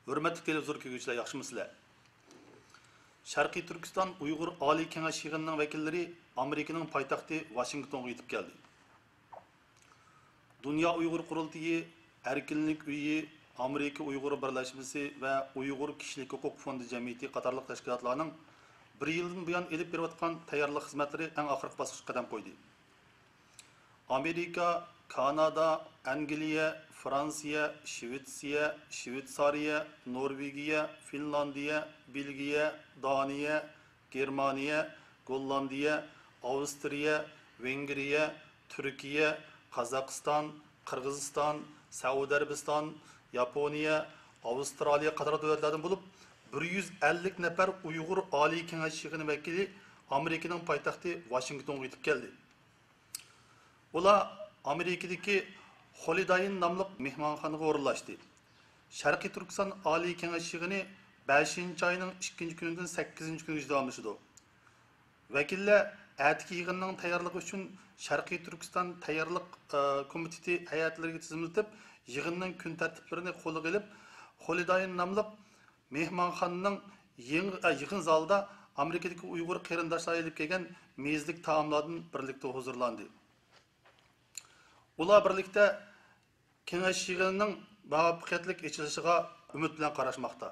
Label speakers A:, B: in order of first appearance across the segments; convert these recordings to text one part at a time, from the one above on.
A: Hürmetli televizyon kögüçler, yaxşımısızlar? Şarkı Türkistan Uygur Ali Kengaş yığınının vekilleri Amerika'nın paytaxtı Washington'a yetip geldi. Dünya Uygur Kurultayı, Erkinlik Üyü, Amerika Uygur Birleşmesi ve Uygur Kişilik Hukuk Fondu Cemiyeti Qatarlıq təşkilatlarının bir yıldan bu yan edip beriyotgan tayyorlik hizmetleri en ahırkı basqıçqa qadam qoydu. Amerika, Kanada, Angliya, Fransiya, Şvetsiya, Şveysariya, Norvegiya, Finlandiya, Belgiya, Daniya, Germaniya, Gollandiya, Avstriya, Vengriya, Türkiye, Kazakistan, Kırgızistan, Saudi Arabistan, Yaponiya, Avustraliya qator devletlerden bulup 150 nefer Uygur Ali Kengaş yığını vekili Amerika'nın paytaxtı Washington'a yetip geldi. Ola Amerika'daki Holiday namlıq mehmanxanaga o'rinlashdi. Sharqiy Turkiston Ali Kengash yig'ini 5 ayning 2 kunidan 8 kunigacha davomlashadi. Vakillar atki yig'inning tayyorligi uchun Sharqiy Turkiston tayyorlik komiteti hayotlariga tizimlatib, yig'inning kun tartiblarini qo'lga olib, Holiday namlıq mehmanxonaning yig'in zalida Amerikadagi Uyg'ur qarindoshlar olib kelgan mezlik taomlardan birlikda huzurlandi. Ular birlikte Kengash yig'inining muvaffaqiyatli echilishiga umid bilan qarashmoqda.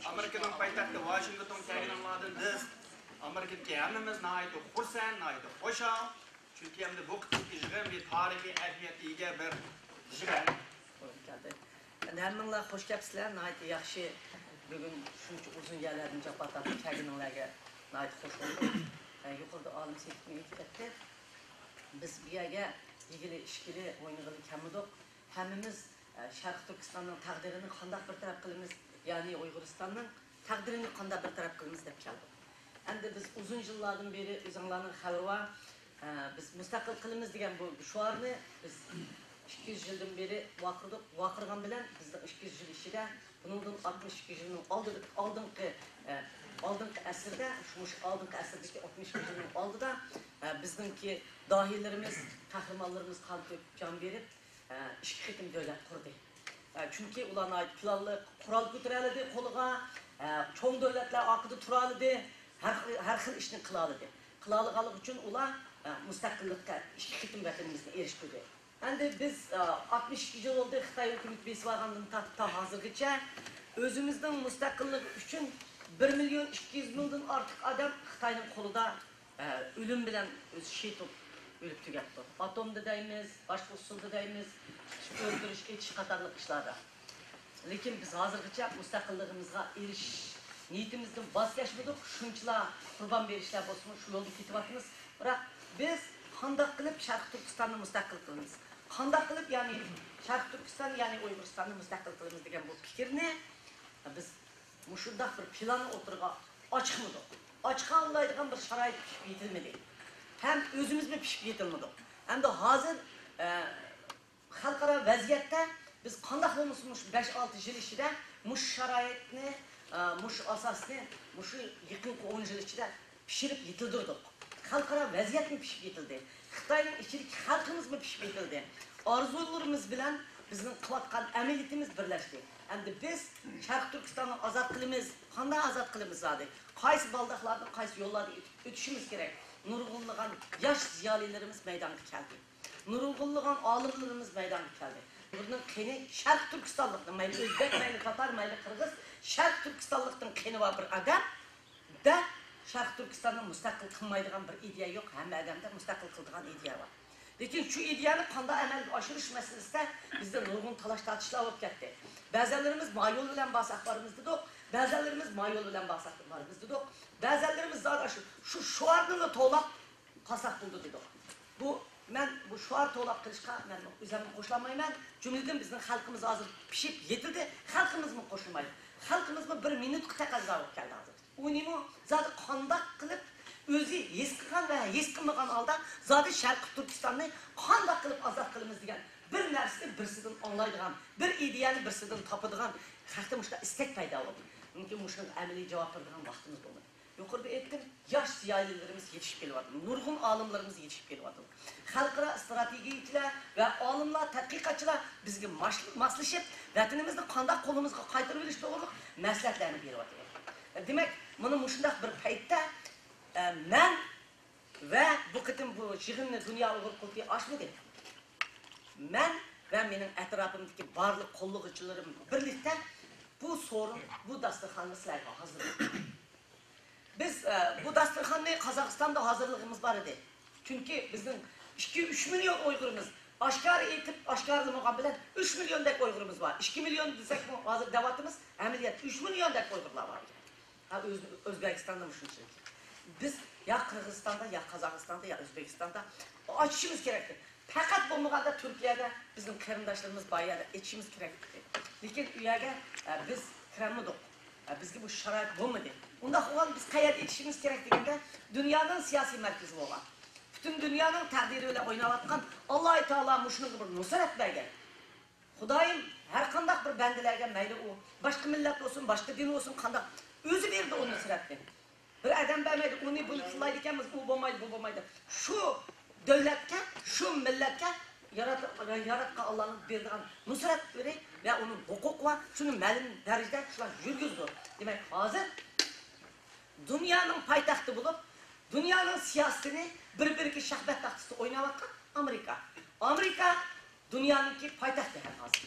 B: Amerika'nın paytaxtı Washington kelganlardan biz Amerika'daki hammamiz nihoyatda xursand, nihoyatda xo'shal. Chunki endi bu qismdagi yig'in bir tarixiy ahamiyatga ega bir yig'in.
C: Endi hammanglar xush kelibsizlar, nihoyatda yaxshi. Bugun shuncha uzun yillardan japatab kelganlarga nihoyatda xush bo'ldim. Yuqorida olim sektorni aytdi. Biz bu yerga ilgili işkili oynayılı kemidik. Hemimiz Şarkı Türkistan'ın takdirini kandak bir taraf kılımız, yani Uyguristan'ın takdirini kandak bir taraf kılımız deyip geldik. Hem de biz uzun yıllardan beri uzanlarının haberi var. Biz müstakil kılımız diyen bu şuarını biz 200 yıldan beri vakırdık. Vakırgan bilen bizde 200 yıl işide, bunun 62 yılının aldığınki əsrdə, aldığınki əsrdəki 60 yılının aldı da bizdeki dahilerimiz, kahramanlarımız kan töküp can verip iki xitim devlet kurdu. Çünkü ulan ait planlı kural götüreliydi koluğa, çoğun devletler akıdı turalıydı, her xil işini kılalıydı. Kılalıqalık için ulan müstakillikka iki xitim vətənimizdə erişküdü. Endi biz 62 yıl oldu Xitay hükümet besi varğandan ta hazırgıca özümüzden müstakillik için 1.200.000'dan artık adam Xitay'ın koluda ölüm bilen şehit olup ölüp tüketti. Atomda deyimiz, başka usulda deyimiz, öldürüş, geçiş katarlık işlarda. Lakin biz hazırgıca müstakilliğimizde niyetimizden vazgeçmedik. Şunçla kurban verişler olsun, şu yolda kitibatımız. Bırak biz kandak kılıp Şarkı Türkistan'ı müstakil kılımız. Kandak kılıp yani Şarkı Türkistan yani Uyguristan'ı müstakil kılımız degen bu fikir ne? Biz muşundak bir planı oturga açıkmadık. Açığa anlaydıgan bir şarayet pişip yetilmedi. Hem özümüz mi pişip yetilmedi. Hem de hazır halkara vaziyette biz kandak olmuşmuş 5-6 yıl içinde muş şarayetini, muş asasını, muşu yıkın 10 yıl içinde pişirip yetildirdik. Halkara vaziyet mi pişip yetildi? Xitay'ın içindeki halkımız mı pişip yetildi? Arzularımız bilen bizim kılatkan ameliyatımız birleşti. Hem de biz Şarkı Türkistan'ı azat kılımız, kanday azat kılımız zaten. Kaysi baldaklarda, kaysi yollarda ötüşümüz gerek. Nurgulluğun yaş ziyalilerimiz meydana geldi. Nurgulluğun alimlerimiz meydana geldi. Bunun keni Şarkı Türkistanlıktan, mayli Özbek, mayli Tatar, mayli Kırgız, Şarkı Türkistanlıktan keni var bir adam da Şarkı Türkistan'ın müstakil kılmaydıgan bir ideya yok. Hem adamda müstakil kıldıgan ideya var. Lakin şu ideyanı kanda amelga aşırış meselesi de bizde nurgun talaş tartışlar olup gitti. Bazılarımız mayol bilen bahsaklarımız dedik, bazılarımız mayol bilen bahsaklarımız dedik, bazılarımız zaten şu şuarını toğlap pasak buldu dedik. Bu şuar toğlap kılışka ben üzerine koşulamayım ben. Cümleden bizim halkımız hazır pişip yetildi, halkımız mı koşulmaydı? Halkımız mı bir minut tekrar alıp geldi hazır. Onu zaten kandak kılıp özü yeskigan ve yeskilmegan alda zaten Şarkı Türkistan'ı kandak kılıp azat kılımız degan bir narsani birsidan anlaydigan, bir ideyani birsidan topadigan haqda muşta istek paydo bo'ldi. Mumkin mushunga amaliy javob beradigan vaqtimiz bo'lmadi. yukarıda ettim, yaş ziyalilerimiz yetişip geliyordu. Nurgun alımlarımız yetişip geliyordu. Halkara stratejiler ve alımlar, tədqiqatçılar bizge maslaşıp, vatanımızda kandak kolumuzga qaytarıp veriş doğru məsləhətlərini veriyordu. Demek, bunu şundaq bir paytda ben ve bu kıtım bu yığınını Dünya Uyghur Kultuyu açmadı. Ben ve benim etrafımdaki barlık kolluğucularım birlikte bu sorun, bu dasturxanını sizlerge hazırladık. Biz bu dasturxanını Kazakistan'da hazırlığımız var idi. Çünkü bizim 2-3 milyon Uygurumuz aşkar eğitip aşkarlığına bilen 3 milyon dek Uygurumuz var. 2 milyon desek bu hazır devatımız ameliyat 3 milyon dek Uygurlar var. Ha, Özbekistan'da mı şunu söyleyeyim. Biz ya Kırgızistan'da ya Kazakistan'da ya Özbekistan'da açışımız gerekli. Fakat bu muğada Türkiye'de bizim karındaşlarımız bayağı içimiz gerekli. Lakin üyege biz kiremmedik. Bizge bu şarayet bulmadı. Onda olan biz kayar içimiz gerektiğinde dünyanın siyasi merkezi olan. Bütün dünyanın takdiriyle oynavatkan Allah-u Teala muşunu bir nusret bergen. Hudayım her kandak bir bendilerge meyli o. Başka millet olsun, başka din olsun kandak. Özü verdi o nusretini. Bir adam vermedi, onu bunu kılaydı ikimiz, bu bulmaydı. Şu devletke, şu milletke yaratka Allah'ın verdiğin nusret veri ve onun hukuk var, şunu məlum derecede şular yürgüzdü. Demek hazır dünyanın paytaxtı bulup, dünyanın siyasetini bir şahbet taxtısı oynavakan Amerika. Amerika dünyanınki paytaxtı her hazır.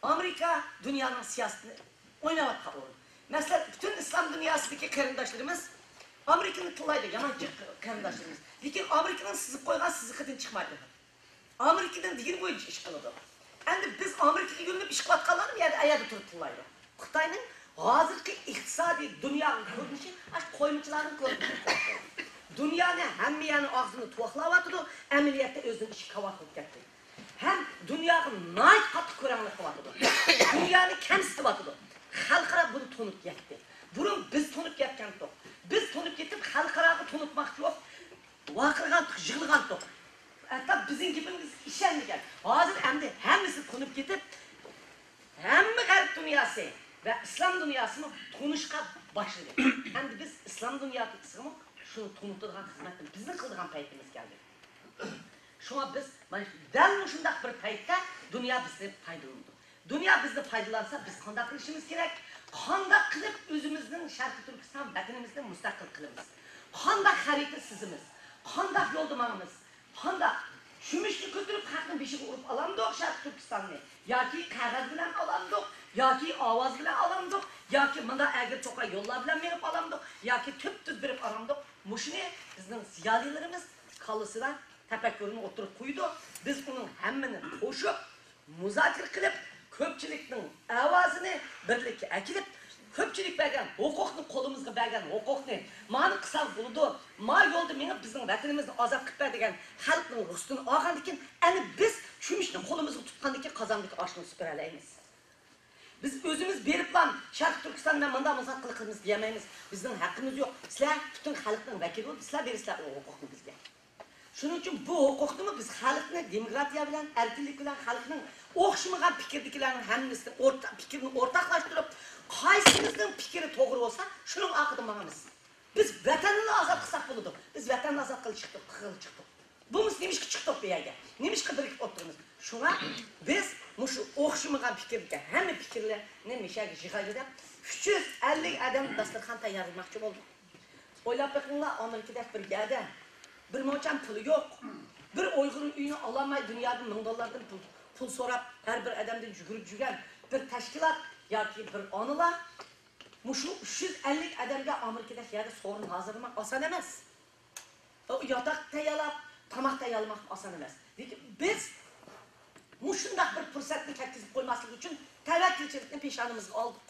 C: Amerika dünyanın siyasetini oynavakan olur. Mesela bütün İslam dünyasındaki karındaşlarımız Amerika'nın kılaydı, yamancı karındaşlarımız. Lakin Amerika'nın sızıp koygan sızıkıdın çıkmaydı. Amerika'nın digin boyunca iş kılıdı. Yani biz Amerika'ya yönelip iş kılatkanlar mı yani ayada turup kılaydı. Xitayning hazırki iqtisadi dünya görünüşü koymuçların görünüşü. Dünyanın hem yani ağzını tuvaklavatıdı, emniyette özünün işi kavatıp gitti. Hem dünyanın nait katı körenlik kavatıdı. Dünyanı kemsitivatıdı. Halkara bunu tonup yetti. Bunun biz tonup yetkendik. Biz tonup yetip halkarağı tonutmak yok. Vakırgan, jığılgan yok. Hatta bizim gibimiz işenmiken. Hazır hemisi tonup yetip hem garip dünyası ve İslam dünyasını tonuşka başladı. Hem de biz İslam dünyasını şunu tonutturgan hizmetini bizim kıldırgan payetimiz geldi. Şuna biz dal şundak bir payette dünya bizi faydalandı. Dünya bizi faydalansa biz kandak kılışımız gerek. Kandak kılıp özümüzün Şarkı Türkistan vatanımızda müstakil kılımız. Kandak harita sizimiz. Kandak yoldumağımız. Kandak şümüşlü götürüp hakkın beşik urup alamdık Şarkı Türkistan'ı. Ya ki kağıt bilen alamdık. Ya ki avaz bilen alamdık. Ya ki mında ergir çoka yollar bilen verip alamdık. Ya ki tüp düz verip alamdık. Muşunu bizden ziyalilerimiz kalısıdan tefekkürünü oturup koydu. Biz bunun hemmini koşup, muzakir kılıp, köpçülükün avazını birlikte ekilip, köpçülük bergen, hukukni kolumuzga bergen, hukukni mani kısal buldu, ma yolda menip bizning vatanimizni azap qilib degan xalqning rustini olgandan keyin ana biz shumishni qo'limizga tutgandan keyin qozondik oshni supuralaymiz. Biz özümüz berip lan Şarkı Türkistan'dan manda muzakir qilamiz deyamaymiz. Bizning haqqimiz yo'q. Sizlar bütün xalqning vakili bo'lib, sizlar bersizlar o hukukni bizga. Shuning uchun bu hukukni biz xalqni demokratiya bilan, erkinlik bilan xalqning o'xshamagan fikrdagilarning hammasini fikrini o'rtoqlashtirib, qaysimizning fikri to'g'ri bo'lsa, shuning haqida maqamiz. Biz vatanni ozod qilsak bo'ladi. Biz vatanni ozod qilib chiqdik. Bu biz nimishga chiqdik bu yerga? Nimishga birikib o'tiramiz? Shunga biz mushu o'xshamagan fikrga, hamma fikrlarni mishaga yig'ilib 350 odam dasturxon tayyorlamoqchi bo'ldik. O'ylab bakinglar, Amerikada bir yerda bir moçan pulu yok. Bir Uygur'un uyunu alamay dünyada $1000'dan pul sorap her bir adamdan yugurib жүрген bir teşkilat yoki bir anılar muşu 350 adamga Amerikada yerda sorun hazırlamak asan emas. O yatak tayyorlab, tamoq tayyorlamak asan emas. Lekin biz mushundaq bir fursatni ketkizib qo'ymaslik uchun tavakkilchilikni peshonimizga oldik.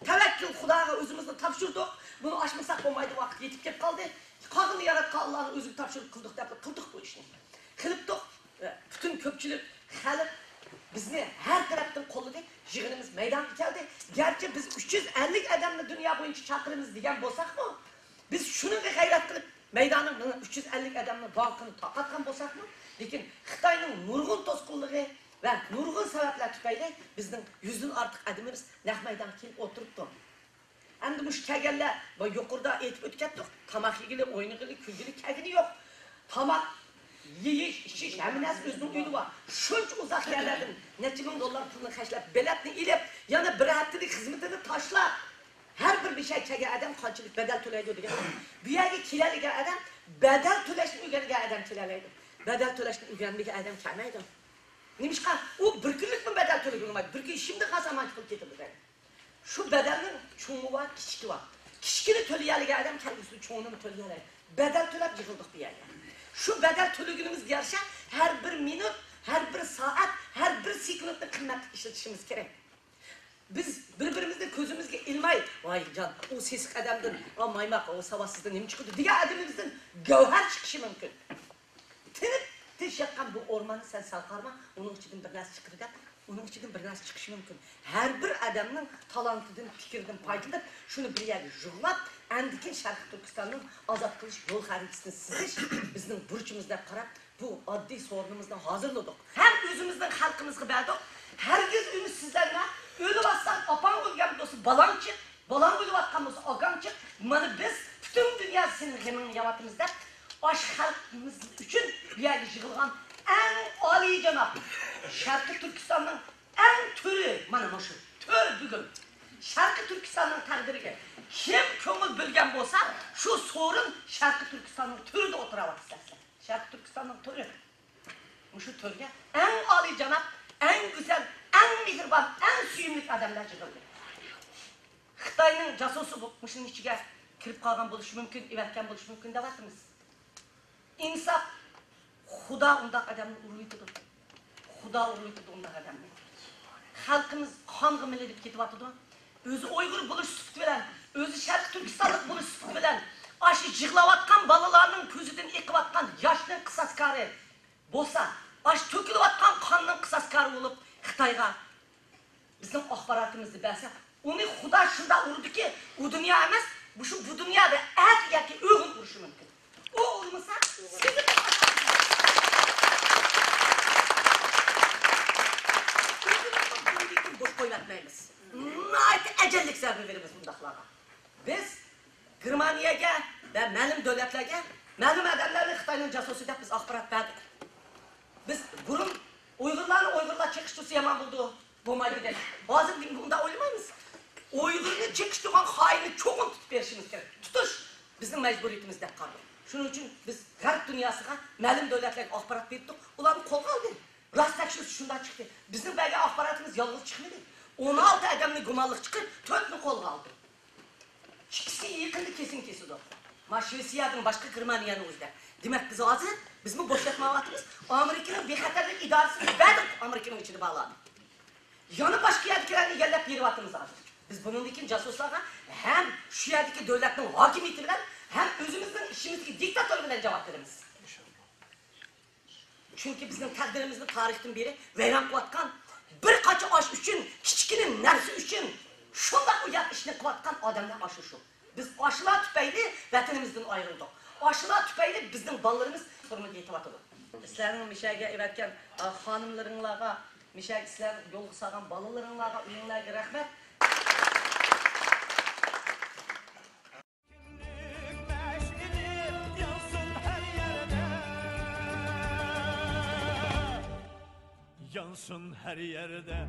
C: Tevekkül Xudoga o'zimizni topshirdik. Bunu aşmasak bo'lmaydi, vaqt yetib kelib qoldi. Qog'ini yaratgan Allohning o'ziga topshirib qildik bu ishni. Qilibdik. Bütün ko'pchilik xalq bizni har tarafdan qo'lladik. Yig'inimiz maydonga keldi. Garchi biz 350 odamni dunyo bo'yicha chaqiramiz degan bo'lsak-mu, biz shuniga g'ayrat qilib maydonning 350 odamni balqini taqatgan bo'lsak-mu, lekin Xitoyning nurg'un to'sqinligi ve nurg'un sabablar tufayli bizning 100 dan ortiq adamimiz naq maydonga kelib o'tiribdi. Endi bu muş kelganlar, bu yuqorida aytib o'tgandik, tamoq yegili, o'ynagili, kulgili kelgini yo'q. Tamoq yeyish, ichish, hamma narsa o'zining uyida bor. Shuncha uzoq yerlardan necha ming dollar pulni xashlab, biletni ilib, yana bir haftalik xizmatini tashlab, har bir şey kelgan odam qanchalik badal to'laydi degan. Bu yerga keladigan odam badal to'lashni o'rgangan odam keladi. Badal to'lashni o'rganmagan odam kelmaydi. Nimishqa u bir kunlik bir badal to'lagan olmaydi. Bir kun şimdi qasamanchi qilib ketadi. Shu badalning cho'ngi va kichigi bor. Kichigini to'laydigan odam kelgusi cho'ngini to'laydi. Badal to'lab yig'ildik bu yerga. Shu badal to'lagunimiz yarasha har bir minut, har bir soat, har bir sekundni qimmatli ishlatishimiz kerak. Biz bir-birimizning ko'zimizga ilmay, voy jon, u sesiq odamdan, o maymoq, o savodsizdan nima chiqdi degan odamimizdan gavhar chiqishi mumkin. Tinib tish yaqqan bu o'rmonni sen salqarma, uning ichidan bir narsa chiqirgan, uning ichidan bir narsa chiqishi mumkin. Har bir odamning talantidan, fikridan foydalanib, shuni bir yerga yig'lab, andikin Sharq Turkistonning ozod qilish yo'l xaritasini sizish bizning burchimiz deb qarab, bu oddiy so'rinimizni hozirladik. Ham o'zimizning xalqimizga berdik. Herkes ümitsizlerine öyle bassan apan olgan dostu balancık, balan böyle batkan dostu agancık. Mana biz bütün dünya senin geminin yamatımızda aş halkımız için bir yerde yığılgan en âli cenab. Şarkı Türkistan'ın en türü mana şu tür bugün. Şarkı Türkistan'ın takdiriga kim köngül bölgen bolsa şu sorun Şarkı Türkistan'ın türü de oturavak istersen. Şarkı Türkistan'ın türü. Şu türge en âli cenab, en güzel, en mihriban, en suyumlik adamlar yığıldı. Xitoyning jasusi bu muşun ichiga kirib qolgan bo'lishi mumkin, evatgan bo'lishi mumkin deyapmiz. İnsaf, Xudo undaq odamni uruydi. Xudo uruydi undaq odamni. Xalqimiz qonga milib ketyapti. O'zi Uyg'ur bo'lish sifati bilan, o'zi Sharq Turkistonlik bo'lish sifati bilan, aşı yig'layotgan balalarning ko'zidan eqiyotgan yoshning qisaskari bo'lsa, aş to'kilayotgan qonning qisaskari bo'lib Xitoyga bizning axborotimizni bersa, uni Xudo shunda urdiki, u dunyo emas, bu dunyoda at yoki o'g'il urishi mumkin. O urmasa, sizni boş qo'ymaymiz. Nayt ajallik zarba beramiz bundaqlarga. Biz Germaniyaga va ma'lum davlatlarga, ma'lum odamlarni Xitoyning jasusi deb biz axborot berdik. Biz burun Uyg'urlar çekiştirse yaman buldu. Bo'lmaydi deb. Hozir bunda o'ylamaymiz. Uyg'urni chekishtirgan xoinni cho'qin tutib berishimiz kerak. Tutish bizning majburiyatimiz deb qoldi. Shuning uchun biz g'arb dunyosiga ma'lum davlatlarga axborot berdik. Ularni qo'lga oldik. Rost tekshirish shundan chiqdi. Bizning bergan axborotimiz yolg'iz chiqmadi. 16 odamni gumonliq chiqib, 4ni qo'lga oldi. Ikkisi yaqinda kesin kesildi. Shvetsiyadan boshqa Germaniyaning o'zida. Demak biz hozir bizmi bo'shatmayapmiz. Amerikaning bexatarlik idorasini berdik, Amerikaning ichida bog'ladi. Yana boshqa yerliklarni egallab beryapmiz hozir. Biz buningdan jasuslarga ham shu yerdagi davlatning hokimiyati bilan, ham o'zimizning ishimizga diktator bilan javob beramiz. Chunki bizning taqdirimizni tarixdan beri vayron qilayotgan bir qacha osh uchun, kichkina narsa uchun shunday uyat ishni qilayotgan odamlar aşı shu. Biz aşılar tüpeyli vatanimizden ayrıldık. Aşılar tüpeyli bizden ballarımız sorunu yetivatıldı. Sizlerin mişayga evetken hanımlarınlaga, mişayga sizlerin yol kısagan balalarınlaga, uyunlarga rahmet.
D: Yansın her yerde